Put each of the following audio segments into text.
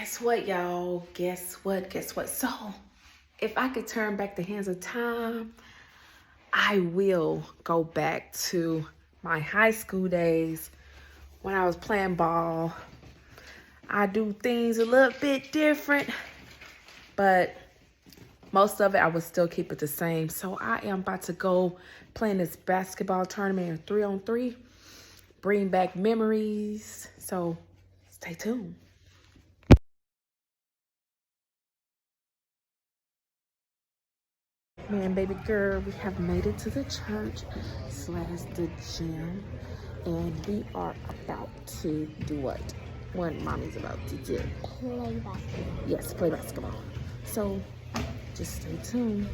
Guess what, y'all? Guess what? Guess what? So, if I could turn back the hands of time, I will go back to my high school days when I was playing ball. I do things a little bit different, but most of it I would still keep it the same. So I am about to go play in this basketball tournament 3-on-3, bring back memories. So stay tuned. Man, baby girl, we have made it to the church / the gym, and we are about to do what? What mommy's about to do? Play basketball. Yes, play basketball. So just stay tuned.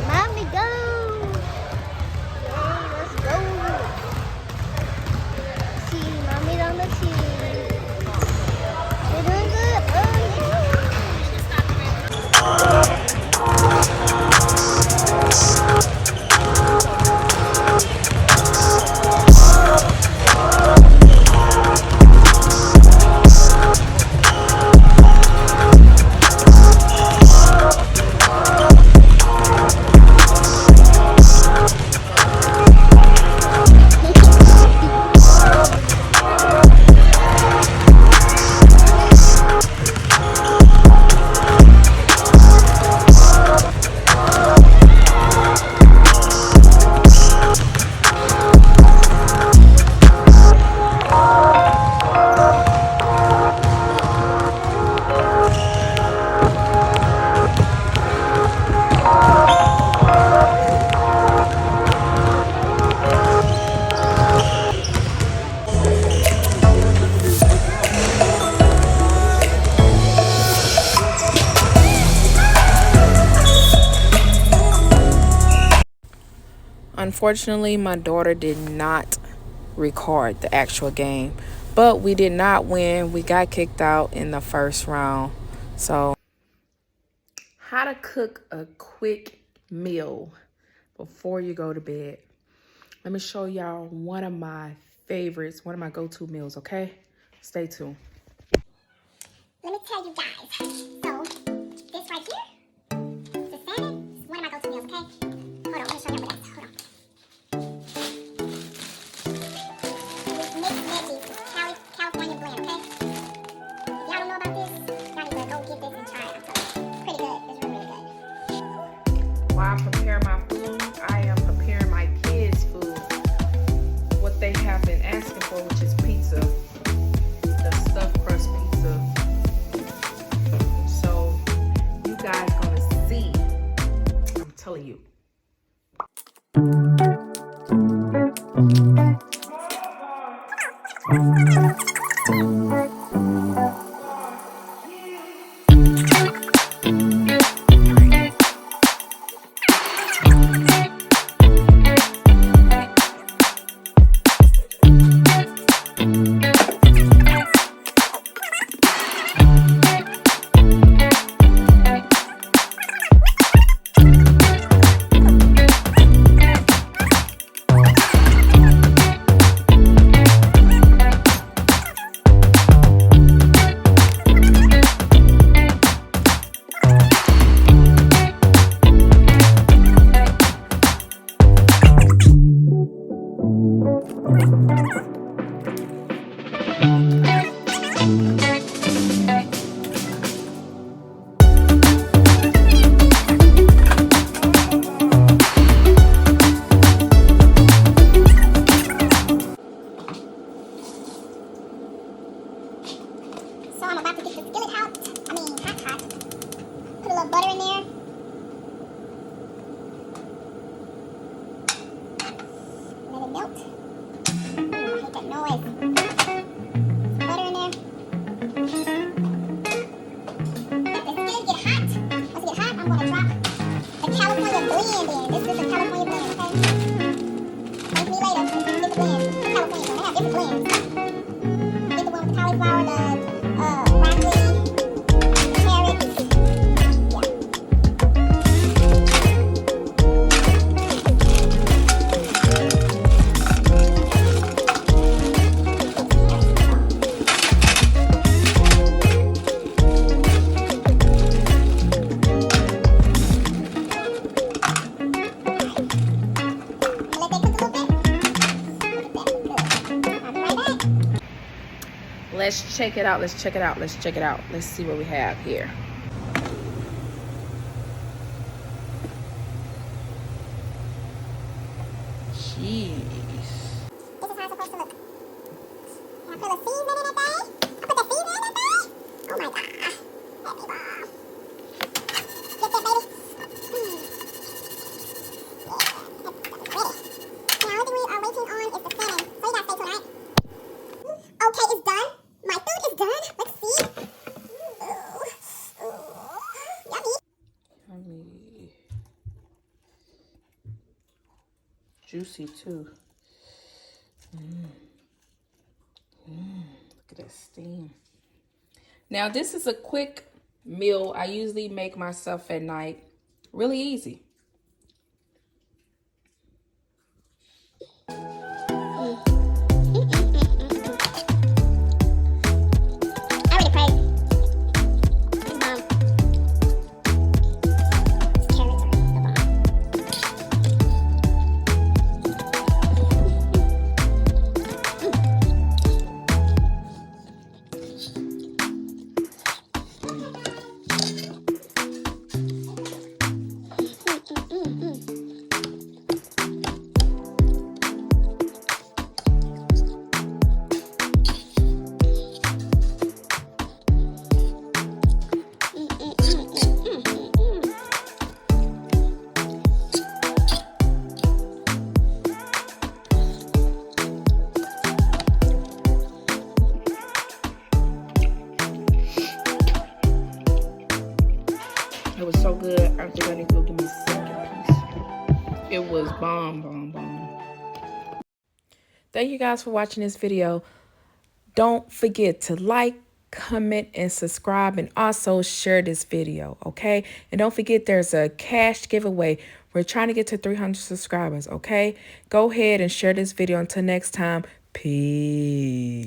Mommy, go! Yay, let's go! See, mommy's on the team. You're doing good. Unfortunately, my daughter did not record the actual game, but we did not win. We got kicked out in the first round. So, how to cook a quick meal before you go to bed. Let me show y'all one of my favorites, one of my go-to meals, okay? Stay tuned. Let me tell you guys. So, this right here, the salad, is one of my go-to meals, okay? Hold on, let me show you what else. Hold on. Mixed veggies, California blend, okay? If y'all don't know about this, y'all need to go get this and try it. I'm telling you. Pretty good. It's really, really good. While I prepare my food, I am preparing my kids' food. What they have been asking for, which is pizza. The stuffed crust pizza. So, you guys gonna see. I'm telling you. Let it melt. noise. Butter in there. Let the steak get hot. Once it get hot, I'm gonna drop the California blend in. This is the California blend, okay? Thank me later. Get the blend. California blend. They have different blends. Get the one with the cauliflower, the broccoli, carrots. Let's check it out. Let's check it out. Let's check it out. Let's see what we have here. Jeez. This is how it's supposed to look. Can I put a seasoning in that thing? I put the seasoning in that thing? Oh my god. Let me bomb. Get that, baby. Yeah, that's ready. Now, only thing we are waiting on is the salmon. So you gotta stay tuned, right? Okay, it's done. My food is done. Let's see. Ooh. Yummy. Juicy too. Look at that steam. Now this is a quick meal I usually make myself at night. Really easy. It was so good. I think I need to go get my second piece. It was bomb. Thank you guys for watching this video. Don't forget to like, comment, and subscribe, and also share this video, okay? And don't forget there's a cash giveaway. We're trying to get to 300 subscribers, okay? Go ahead and share this video. Until next time, peace.